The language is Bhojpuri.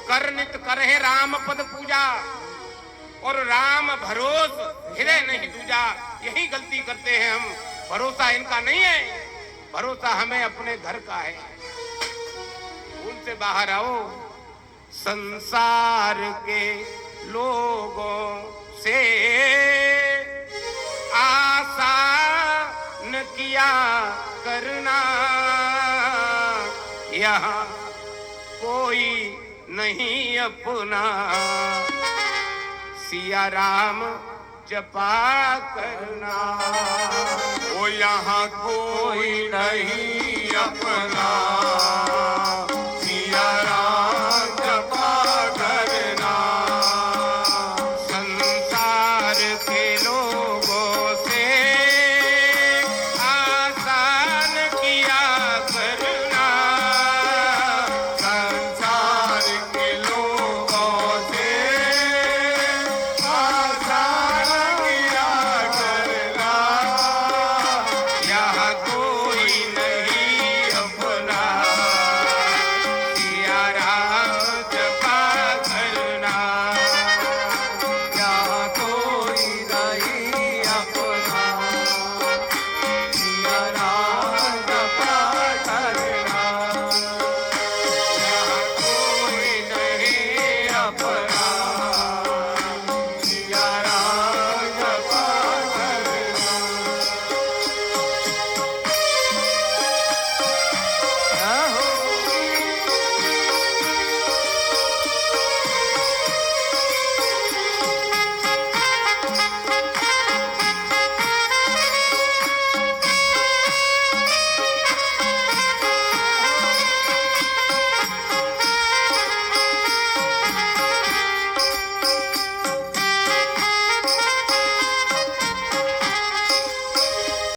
करनित करहे राम पद पूजा, और राम भरोस हृदय नहीं दूजा। यही गलती करते हैं हम, भरोसा इनका नहीं है, भरोसा हमें अपने घर का है। भूल से बाहर आओ, संसार के लोगों से आशा न किया करना, यहाँ कोई नहीं अपना, सिया राम जपा करना। वो यहाँ कोई नहीं अपना,